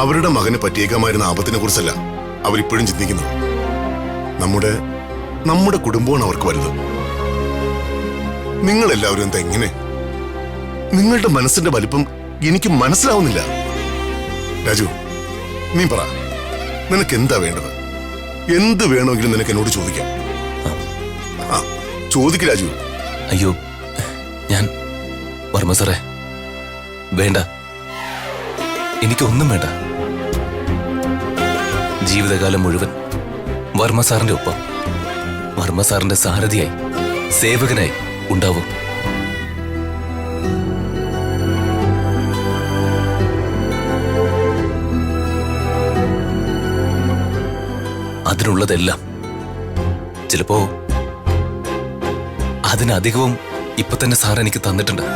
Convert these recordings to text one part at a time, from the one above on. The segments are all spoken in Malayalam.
അവരുടെ മകന് പറ്റിയേക്കാമായിരുന്ന ആപത്തിനെ കുറിച്ചല്ല അവരിപ്പോഴും ചിന്തിക്കുന്നത്. നമ്മുടെ നമ്മുടെ കുടുംബമാണ് അവർക്ക് വലുത്. നിങ്ങളെല്ലാവരും എന്താ എങ്ങനെ? നിങ്ങളുടെ മനസ്സിന്റെ വലിപ്പം എനിക്ക് മനസ്സിലാവുന്നില്ല. രാജു, നീ പറ, നിനക്ക് എന്താ വേണ്ടത്? എന്ത് വേണമെങ്കിലും നിനക്ക് എന്നോട് ചോദിക്കാം. ചോദിക്ക് രാജു. അയ്യോ, ഞാൻ വർമ്മ സാറേ, വേണ്ട, എനിക്കൊന്നും വേണ്ട. ജീവിതകാലം മുഴുവൻ വർമ്മ സാറിന്റെ ഒപ്പം, വർമ്മ സാറിന്റെ സാരഥിയായി, സേവകനായി ഉണ്ടാവും. അതിനുള്ളതെല്ലാം, ചിലപ്പോ അതിനധികവും ഇപ്പൊ തന്നെ സാർ എനിക്ക് തന്നിട്ടുണ്ട്.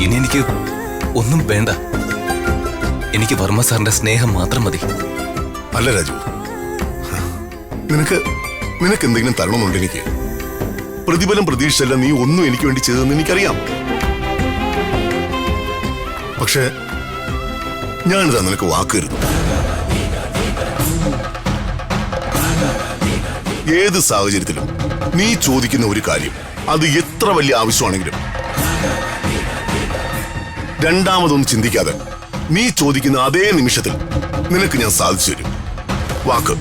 ഇനി എനിക്ക് ഒന്നും വേണ്ട. എനിക്ക് വർമ്മ സാറിന്റെ സ്നേഹം മാത്രം മതി. അല്ല രാജു, നിനക്ക് എന്തെങ്കിലും തരണമെന്നുണ്ട്. എനിക്ക് പ്രതിഫലം പ്രതീക്ഷിച്ചല്ല നീ ഒന്നും എനിക്ക് വേണ്ടി ചെയ്തതെന്ന് എനിക്കറിയാം. പക്ഷെ ഞാനിതാ നിനക്ക് വാക്കരുത്. ഏത് സാഹചര്യത്തിലും നീ ചോദിക്കുന്ന ഒരു കാര്യം, അത് എത്ര വലിയ ആവശ്യമാണെങ്കിലും രണ്ടാമതൊന്നും ചിന്തിക്കാതെ നീ ചോദിക്കുന്ന അതേ നിമിഷത്തിൽ നിനക്ക് ഞാൻ സാധിച്ചു തരും. വാക്ക്.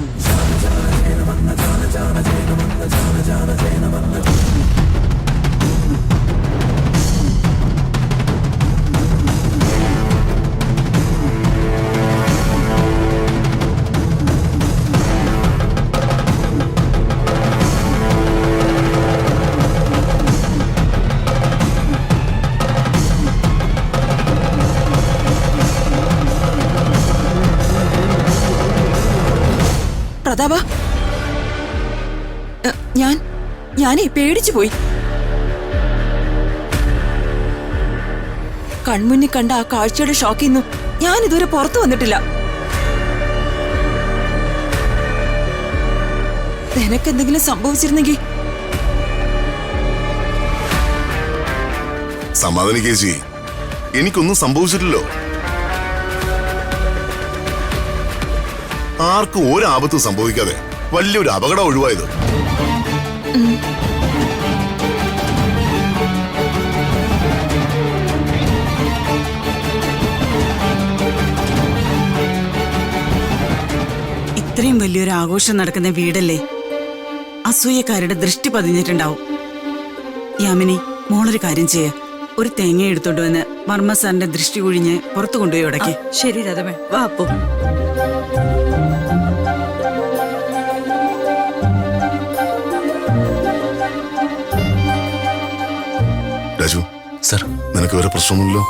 പ്രതാപ, ഞാനേ പേടിച്ചു പോയി. കൺമുന്നിൽ കണ്ട ആ കാഴ്ചയുടെ ഷോക്കിന്നു ഞാൻ ഇതുവരെ പുറത്തു വന്നിട്ടില്ല. നിനക്കെന്തെങ്കിലും സംഭവിച്ചിരുന്നെങ്കിൽ. സമാധാനിക്കേച്ചി, എനിക്കൊന്നും സംഭവിച്ചിട്ടില്ലല്ലോ. ആർക്കും ഒരാപത്തും സംഭവിക്കാതെ വലിയൊരു അപകടം ഒഴിവായത്. ഇത്രയും വലിയൊരു ആഘോഷം നടക്കുന്ന വീടല്ലേ, അസൂയക്കാരുടെ ദൃഷ്ടി പതിഞ്ഞിട്ടുണ്ടാവും. യാമിനി, മോളൊരു കാര്യം ചെയ്യ, ഒരു തേങ്ങ എടുത്തോണ്ട് വന്ന് വർമ്മ സാറിന്റെ ദൃഷ്ടി ഒഴിഞ്ഞ് പുറത്തു കൊണ്ടുപോയി ഉടക്കി. ശരി രാധമേ, വാ അപ്പോ. രാജു, സർ, നിനക്ക് വേറെ പ്രശ്നമൊന്നുമില്ലോ?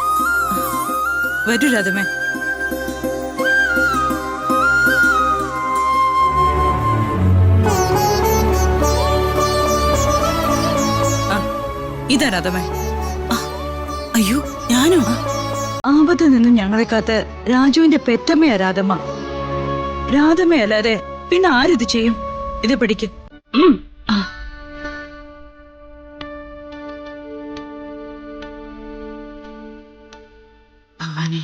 വരൂ രാധമേ. ഇതാ രാധമേ. അയ്യോ, ഞാനോ? ആപത്ത് നിന്നും ഞങ്ങളെ കാത്ത് രാജുവിന്റെ പെറ്റമ്മയാ രാധമ്മ. രാധമ്മയല്ലാതെ പിന്നെ ആരിത് ചെയ്യും? ഇത് പിടിക്കും. ഭവാനി,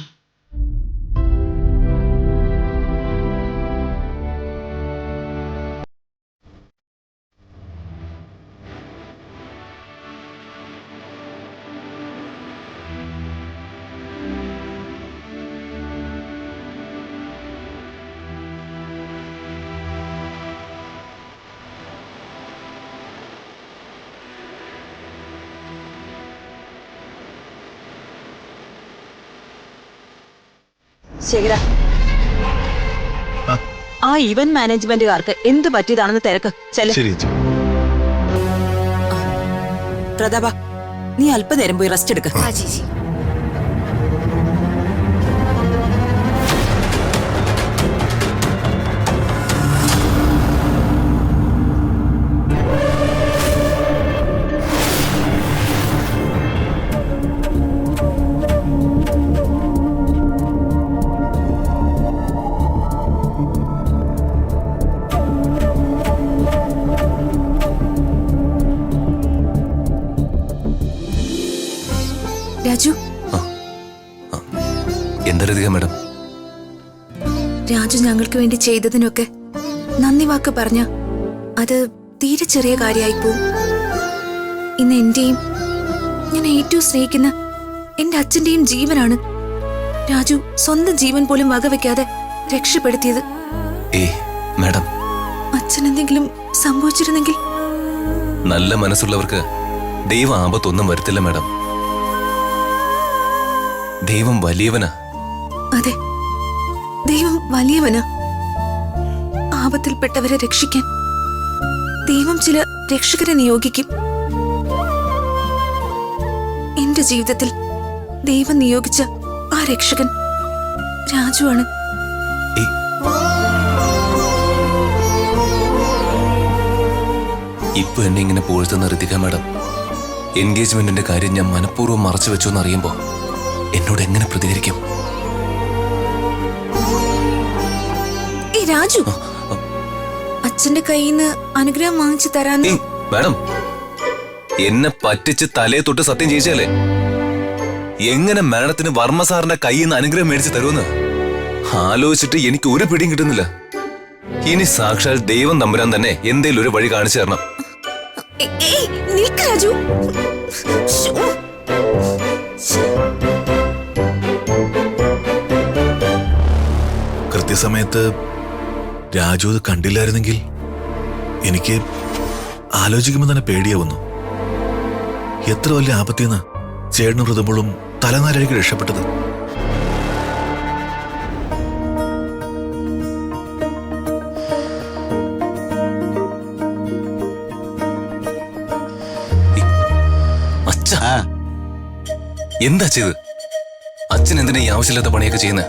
ശരിടാ. ആ ഇവന്റ് മാനേജ്മെന്റുകാർക്ക് എന്ത് പറ്റിയതാണെന്ന് തിരക്ക്. പ്രതാപ, നീ അല്പനേരം പോയി റെസ്റ്റ് എടുക്ക. എന്താ രതിക മാഡം? രാജു ഞങ്ങൾക്ക് വേണ്ടി ചെയ്തതിനൊക്കെ നന്ദി വാക്ക് പറഞ്ഞ അത് തീരെ ചെറിയ കാര്യമായി പോവും. ഇന്ന് എന്റെയും ഞാൻ ഏറ്റവും സ്നേഹിക്കുന്ന എന്റെ അച്ഛന്റെയും ജീവനാണ് രാജു സ്വന്തം ജീവൻ പോലും വകവെക്കാതെ രക്ഷപ്പെടുത്തിയത്. മാഡം, അച്ഛൻ എന്തെങ്കിലും സംഭവിച്ചിരുന്നെങ്കിൽ? നല്ല മനസ്സുള്ളവർക്ക് ദൈവം ആപത്തൊന്നും വരുത്തില്ല മാഡം. ദൈവം വലിയവനാ. അതെ, ദൈവം വലിയവനാ. ആപത്തിൽപ്പെട്ടവരെ രക്ഷിക്കാൻ ദൈവം ചില രക്ഷകരെ നിയോഗിക്കും. എന്റെ ജീവിതത്തിൽ ദൈവം നിയോഗിച്ച ആ രക്ഷകൻ രാജുവാണ്. ഇപ്പൊ എന്നെ ഇങ്ങനെ പോഴ്ത്തുന്ന ഋതിക മാഡം, എൻഗേജ്മെന്റിന്റെ കാര്യം ഞാൻ മനഃപൂർവ്വം മറച്ചു വെച്ചു എന്നറിയുമ്പോ എന്നോട് എങ്ങനെ പ്രതികരിക്കും? രാജു, അച്ഛന്റെ കയ്യിൽ നിന്ന് അനുഗ്രഹം വാങ്ങിച്ചു തരാന്ന്. മാഡം, എന്നെ പറ്റിച്ച് തലയെ തൊട്ട് സത്യം ചെയ്യിച്ചാലേ എങ്ങനെ മാഡത്തിന് വർമ്മ സാറിന്റെ കയ്യിൽ നിന്ന് അനുഗ്രഹം മേടിച്ച് തരുമെന്ന് ആലോചിച്ചിട്ട് എനിക്ക് ഒരു പിടിയും കിട്ടുന്നില്ല. ഇനി സാക്ഷാൽ ദൈവം തമ്പുരാൻ തന്നെ എന്തേലും ഒരു വഴി കാണിച്ചു തരണം. രാജു, കൃത്യസമയത്ത് രാജു അത് കണ്ടില്ലായിരുന്നെങ്കിൽ എനിക്ക് ആലോചിക്കുമ്പോൾ തന്നെ പേടിയാവുന്നു. എത്ര വലിയ ആപത്തിന്ന് ചേട്ടനും ഋതുമ്പോഴും തലനാരിഴയ്ക്ക് രക്ഷപ്പെട്ടത്. എന്താ ചെയ്ത്? അച്ഛൻ എന്തിനാ ഈ ആവശ്യമില്ലാത്ത പണിയൊക്കെ ചെയ്യുന്നത്?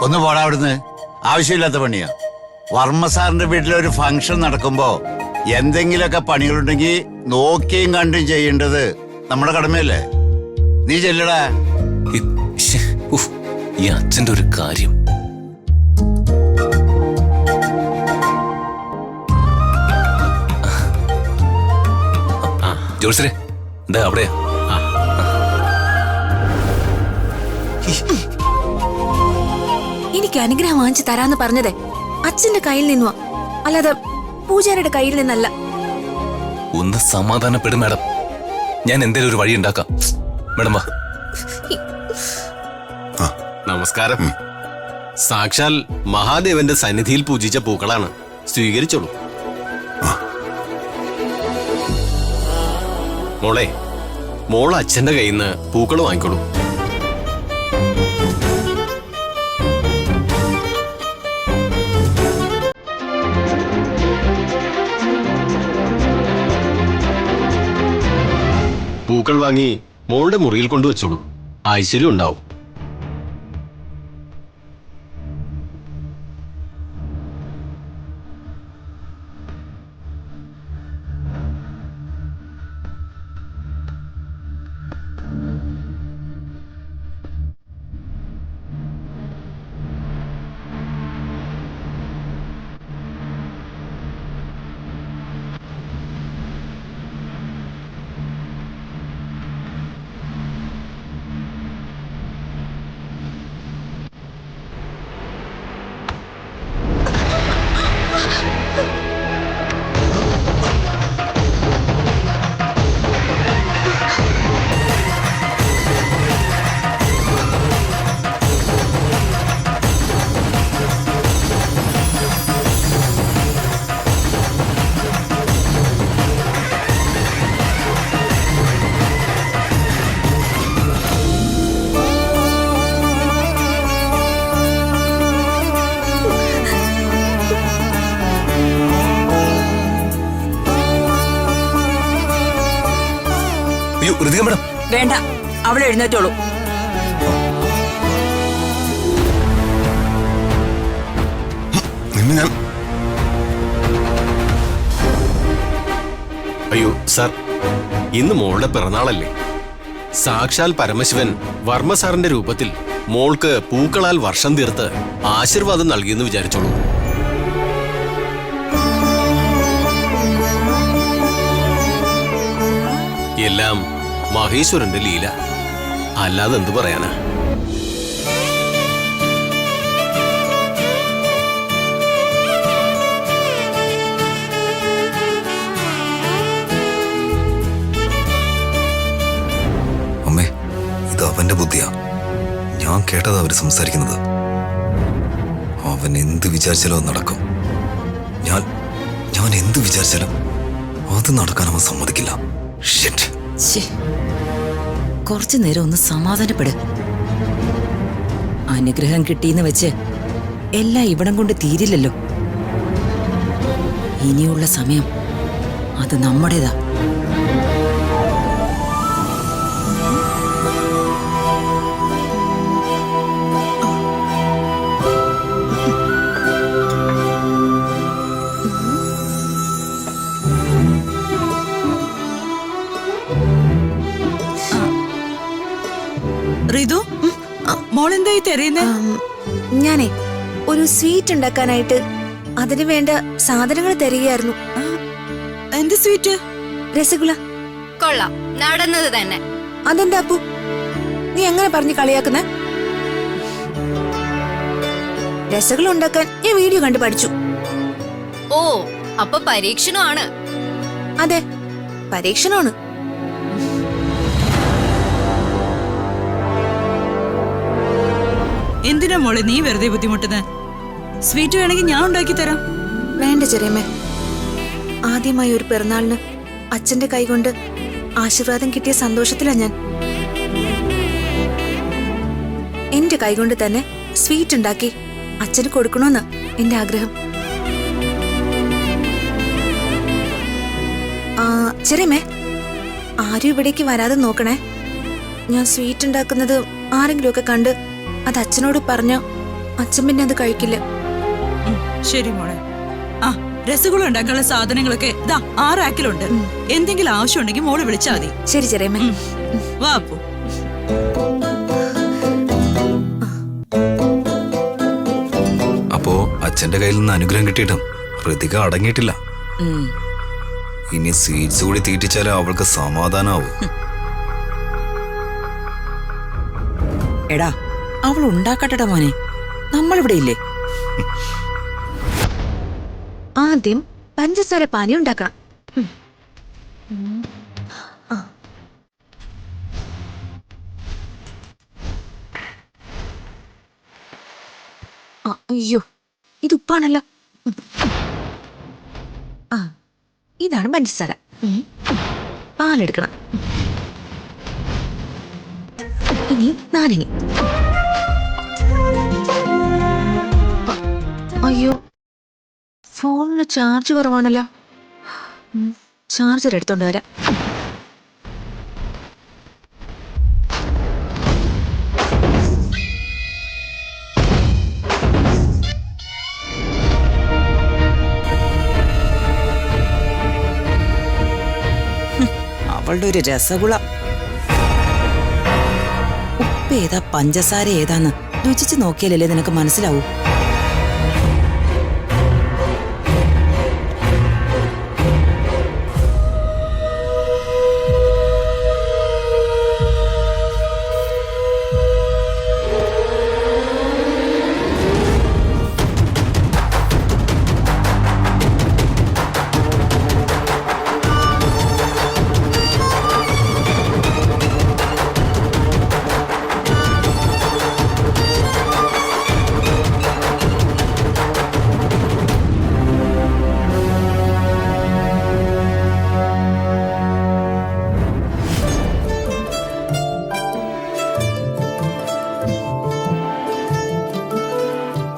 ഒന്ന് പോടാ അവിടുന്ന്. ആവശ്യമില്ലാത്ത പണിയാ. വർമ്മ സാറിന്റെ വീട്ടിലൊരു ഫംഗ്ഷൻ നടക്കുമ്പോ എന്തെങ്കിലുമൊക്കെ പണികളുണ്ടെങ്കിൽ നോക്കിയും കണ്ടും ചെയ്യേണ്ടത് നമ്മുടെ കടമയല്ലേ? നീ ചെല്ലടാ. ഈ അച്ഛന്റെ ഒരു കാര്യം. ജോത്സരെ, എന്താ അവിടെയാ? എനിക്ക് അനുഗ്രഹം വാങ്ങിച്ചു തരാന്ന് പറഞ്ഞതേ അച്ഛന്റെ കയ്യിൽ നിന്നുവാ, അല്ലാതെ പൂജാരിയുടെ കയ്യിൽ നിന്നല്ല. ഒന്ന് സമാധാനപ്പെടും മാഡം, ഞാൻ എന്തേലും ഒരു വഴി ഉണ്ടാക്കാം. മാഡം വാ. നമസ്കാരം. സാക്ഷാൽ മഹാദേവന്റെ സന്നിധിയിൽ പൂജിച്ച പൂക്കളാണ്, സ്വീകരിച്ചോളൂ. മോളെ, മോൾ അച്ഛന്റെ കയ്യിൽ നിന്ന് പൂക്കൾ വാങ്ങിക്കോളൂ. പൂക്കൾ വാങ്ങി മോളുടെ മുറിയിൽ കൊണ്ടുവച്ചോളൂ. ഐശ്വര്യം ഉണ്ടാവും. ഋതിക മാഡം, വേണ്ട, അവളെ എഴുന്നേറ്റോളൂ. നിന്നെ ഞാൻ അയ്യോ സാർ, ഇന്ന് മോളുടെ പിറന്നാളല്ലേ? സാക്ഷാൽ പരമശിവൻ വർമ്മ സാറിന്റെ രൂപത്തിൽ മോൾക്ക് പൂക്കളാൽ വർഷം തീർത്ത് ആശീർവാദം നൽകിയെന്ന് വിചാരിച്ചോളൂ. എല്ലാം മഹേശ്വരന്റെ ലീല, അല്ലാതെ എന്തു പറയാനാ? കേട്ടതാ അവര് സംസാരിക്കുന്നത്. അവൻ എന്ത് വിചാരിച്ചാലും അത് നടക്കും. ഞാൻ എന്ത് വിചാരിച്ചാലും അത് നടക്കാൻ അവൻ സമ്മതിക്കില്ല. ഷിറ്റ്. കുറച്ചു നേരം ഒന്ന് സമാധാനപ്പെട്. അനുഗ്രഹം കിട്ടിയെന്ന് വെച്ച് എല്ലാം ഇവിടം കൊണ്ട് തീരില്ലല്ലോ. ഇനിയുള്ള സമയം അത് നമ്മുടേതാ. റിതു, മോളെന്തായി തെരയുന്നേ? ഞാനേ ഒരു സ്വീറ്റ് ഉണ്ടാക്കാനായിട്ട് അതിന് വേണ്ട സാധനങ്ങൾ തരികയായിരുന്നു. എന്ത് സ്വീറ്റ്? രസഗുള. കൊള്ളാം, നടന്നത് തന്നെ. അതെന്താ അപ്പു, നീ എങ്ങനെ പറഞ്ഞു കളിയാക്കുന്ന? രസഗുള ഉണ്ടാക്കാൻ ഞാൻ വീഡിയോ കണ്ട് പഠിച്ചു. ഓ, അപ്പൊ പരീക്ഷണമാണ്. അതെ, പരീക്ഷണമാണ്. എന്തിനാ മോളെ നീ വെറുതെ ബുദ്ധിമുട്ടുന്നത്? സ്വീറ്റ് വേണമെങ്കിൽ ഞാൻ ഉണ്ടാക്കി തരാം. വേണ്ട ചെറിയമ്മേ, ആദ്യമായി ഒരു പിറന്നാളിന് അച്ഛന്റെ കൈകൊണ്ട് ആശീർവാദം കിട്ടിയ സന്തോഷത്തിലാ ഞാൻ. എന്റെ കൈകൊണ്ട് തന്നെ സ്വീറ്റ് ഉണ്ടാക്കി അച്ഛന് കൊടുക്കണമെന്ന് എന്റെ ആഗ്രഹം. ചെറിയമ്മേ, ആരും ഇവിടേക്ക് വരാതെ നോക്കണേ. ഞാൻ സ്വീറ്റ് ഉണ്ടാക്കുന്നത് ആരെങ്കിലും ഒക്കെ കണ്ട് അത് അച്ഛനോട് പറഞ്ഞ അച്ഛൻ പിന്നെ അത് കഴിക്കില്ല. ശരി മോളെ. ആ, രസഗുള ഉണ്ടാക്കാനുള്ള സാധനങ്ങളൊക്കെ ദാ 6 റാക്കിലുണ്ട്. എന്തെങ്കിലും ആവശ്യം ഉണ്ടെങ്കിൽ മോള് വിളിച്ചാൽ മതി. ശരി ചെറിയമ്മേ. വാ അപ്പു. അപ്പോ അച്ഛന്റെ കയ്യിൽ നിന്ന് അനുഗ്രഹം കിട്ടിയിട്ടും ഹൃതിക അടങ്ങിയിട്ടില്ല. ഇനി സ്വീറ്റ്സ് കൂടി തീറ്റിച്ചാലേ അവൾക്ക് സമാധാനാവും. എടാ, അവൾ ഉണ്ടാക്കട്ടെടാ മോനെ, നമ്മളിവിടെ ഇല്ലേ? ആദ്യം പഞ്ചസാര പാനി ഉണ്ടാക്കണം. അയ്യോ, ഇത് ഉപ്പാണല്ലോ. ആ, ഇതാണ് പഞ്ചസാര. പാലെടുക്കണം. ഇനി നാരങ്ങ. അയ്യോ, ഫോണിന് ചാർജ് കുറവാണല്ലോ. ചാർജർ എടുത്തോണ്ട് വരാം. അവളുടെ ഒരു രസഗുള. ഉപ്പ് ഏതാ പഞ്ചസാര ഏതാന്ന് രുചിച്ച് നോക്കിയാലല്ലേ നിനക്ക് മനസ്സിലാവൂ.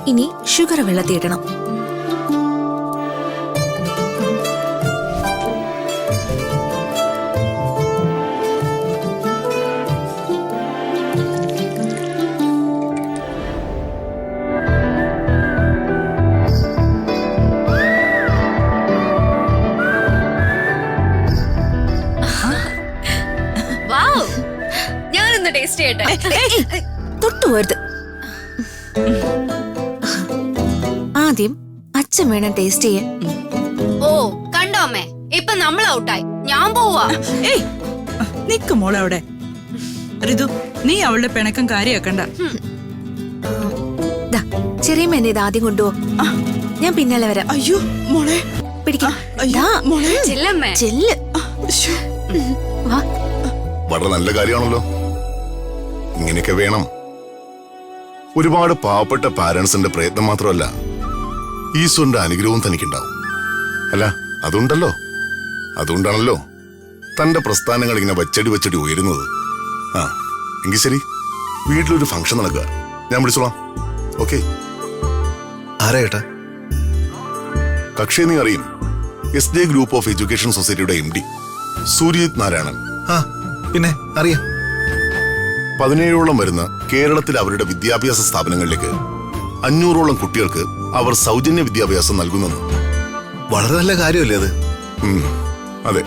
ഇനി ഷുഗർ വെള്ളത്തിയിടണം. വാവ്, ഞാനൊന്ന് ടേസ്റ്റ് ചെയ്യട്ടെ. തൊട്ടുപോരുത്. ആദ്യം അച്ഛൻ വേണം ടേസ്റ്റ് ചെയ്യാൻ. ഓ, കണ്ടോ അമ്മേ, ഇപ്പൊ നമ്മൾ ഔട്ടായി. ഞാൻ പോവാ. ഏയ്, നിക്ക് മോളെ അവിടെ. ഋതു, നീ അവളുടെ പിണക്കം കാര്യാക്കണ്ട. ചെറിയമ്മ എന്നെ ഇത് ആദ്യം കൊണ്ടുപോ. ഞാൻ പിന്നാലെ വരാം. അയ്യോ മോളെ, പിടിക്കാം. ചെല്ലമ്മേ. ചെല്ല്. വാ. വളരെ നല്ല കാര്യമാണല്ലോ. ഇങ്ങനെയൊക്കെ വേണം. ഒരുപാട് പാവപ്പെട്ട പാരന്റ്സിന്റെ പ്രയത്നം മാത്രമല്ല, ഈശ്വരന്റെ അനുഗ്രഹവും തനിക്കുണ്ടാവും. അല്ല, അതുണ്ടല്ലോ. അതുകൊണ്ടാണല്ലോ തന്റെ പ്രസ്ഥാനങ്ങൾ ഇങ്ങനെ വച്ചടി ഉയരുന്നത്. ആ, എങ്കിൽ ശരി, വീട്ടിലൊരു ഫംഗ്ഷൻ നടക്കുക. ഞാൻ വിളിച്ചോളാം. ഓക്കെ? ആരാ ഏട്ടാ? കക്ഷിയെ നീ അറിയും. SD ഗ്രൂപ്പ് ഓഫ് എഡ്യൂക്കേഷൻ സൊസൈറ്റിയുടെ MD സൂര്യജിത് നാരായണൻ. ആ, പിന്നെ അറിയാം. 17ഓളം വരുന്ന കേരളത്തിൽ അവരുടെ വിദ്യാഭ്യാസ സ്ഥാപനങ്ങളിലേക്ക് 500ഓളം കുട്ടികൾക്ക് അവർ സൗജന്യ വിദ്യാഭ്യാസം നൽകുന്നു. വളരെ നല്ല കാര്യമല്ലേ അത്? അതെ.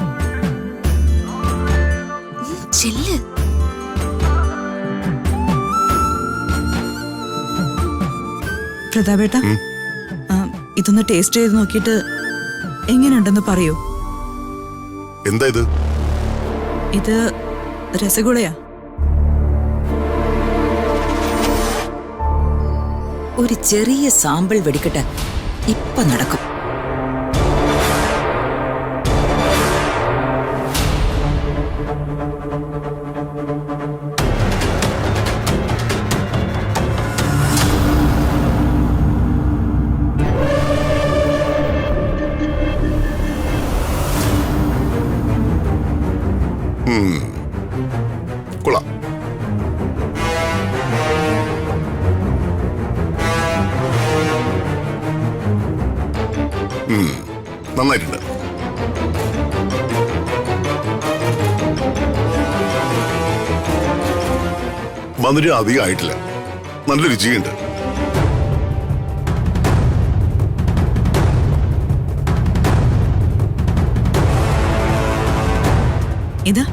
ചെല്ല്. പ്രതാപേട്ട, ഇതൊന്ന് ടേസ്റ്റ് ചെയ്ത് നോക്കിയിട്ട് എങ്ങനെയുണ്ടെന്ന് പറയൂ. എന്താ ഇത്? ഇത് രസഗുളയാ. ഒരു ചെറിയ സാമ്പിൾ വെടിക്കട്ടെ, ഇപ്പൊ നടക്കും. കൊള്ളാം. നന്നായിട്ടുണ്ട്. മധുരം അധികം ആയിട്ടില്ല. നല്ല രുചിയുണ്ട്. ഇതാ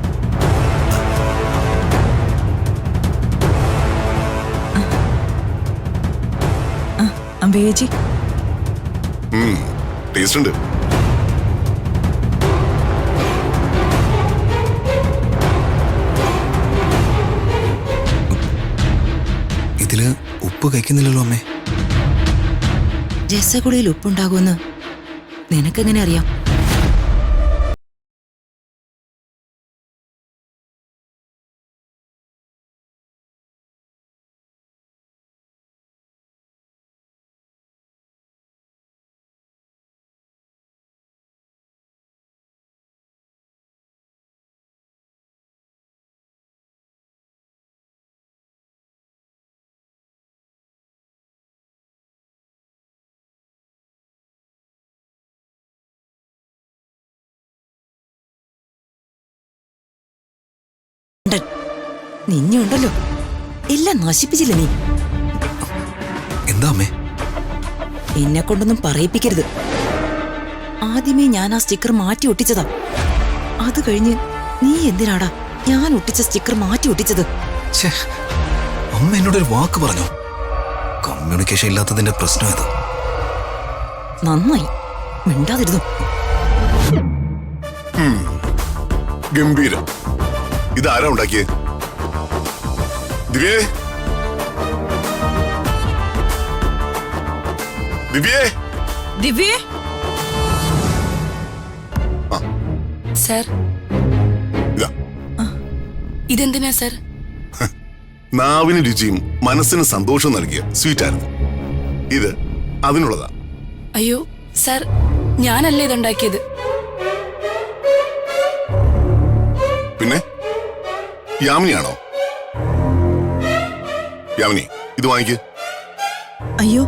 അമ്പേച്ചി. ടേസ്റ്റ് ഉണ്ട്. ഇതില് ഉപ്പ് കഴിക്കുന്നില്ലല്ലോ അമ്മേ. രസഗുളയിൽ ഉപ്പുണ്ടാകുമെന്ന് നിനക്കെങ്ങനെ അറിയാം? നിന്നുണ്ടല്ലോ, എല്ലാം നശിപ്പിച്ചില്ല നീ. എന്താ അമ്മേ? എന്നെ കൊണ്ടൊന്നും പറയിപ്പിക്കരുത്. ആദ്യമേ ഞാൻ ആ സ്റ്റിക്കർ മാറ്റി ഒട്ടിച്ചതാ. അത് കഴിഞ്ഞ് നീ എന്തിനാടാ ഞാൻ ഒട്ടിച്ച സ്റ്റിക്കർ മാറ്റി ഒട്ടിച്ചത്? അമ്മ എന്നോടൊരു വാക്ക് പറഞ്ഞു. കമ്മ്യൂണിക്കേഷൻ ഇല്ലാത്തതിന്റെ പ്രശ്നം ഇത്. നന്നായി മിണ്ടാതിരുന്നു. ഗംഭീരം. ഇതാരാ ഉണ്ടാക്കിയേ? ദിവ്യേ, ദിവ്യേ, ദിവ്യേ. സർ, ഇതാ. ഇതെന്തിനാ സർ? നാവിന് രുചിയും മനസ്സിന് സന്തോഷവും നൽകിയ സ്വീറ്റായിരുന്നു ഇത്. അതിനുള്ളതാ. അയ്യോ സർ, ഞാനല്ലേ ഇതുണ്ടാക്കിയത്. പിന്നെ യാമിനിയാണോ? യാമിനി, ഇത് വാങ്ങിക്ക്. അയ്യോ,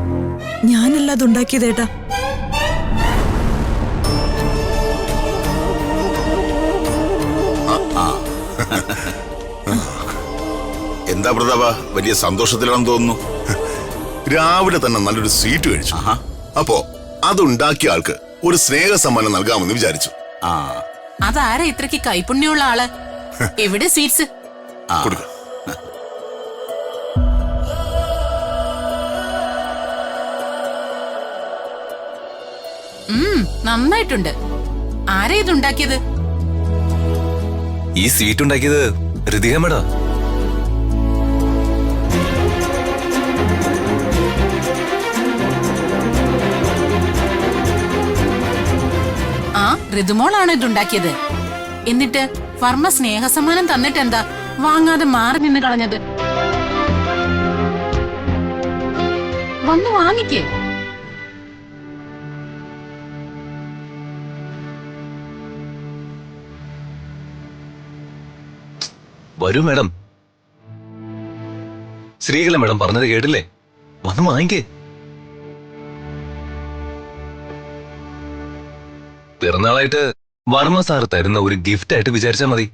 ഞാനല്ല അതുണ്ടാക്കിയതേട്ടാ. എന്താ പ്രതാപ, വലിയ സന്തോഷത്തിലാണെന്ന് തോന്നുന്നു. രാവിലെ തന്നെ നല്ലൊരു സ്വീറ്റ് കഴിച്ചു. അപ്പോ അതുണ്ടാക്കിയ ആൾക്ക് ഒരു സ്നേഹ സമ്മാനം നൽകാമെന്ന് വിചാരിച്ചു. അതാരാ ഇത്രക്ക് കൈപുണ്യമുള്ള ആള്? എവിടെ സ്വീറ്റ്സ്? കൊടുക്ക. നന്നായിട്ടുണ്ട്. ആരാ ഇതുണ്ടാക്കിയത്? ഈ സ്വീറ്റ് ഉണ്ടാക്കിയത് ഋതികമ്മടാ. ആ, ഋതുമോളാണ് ഇതുണ്ടാക്കിയത്. എന്നിട്ട് വർമ്മ സ്നേഹസമ്മാനം തന്നിട്ടെന്താ വാങ്ങാതെ മാറി നിന്ന് കളഞ്ഞത്? വന്ന് വാങ്ങിക്കേ. വരൂ മാഡം. ശ്രീകല മാഡം പറഞ്ഞത് കേട്ടില്ലേ? വന്ന് വാങ്ങിക്കേ. പിറന്നാളായിട്ട് വർമ്മ സാർ തരുന്ന ഒരു ഗിഫ്റ്റ് ആയിട്ട് വിചാരിച്ചാ മതി.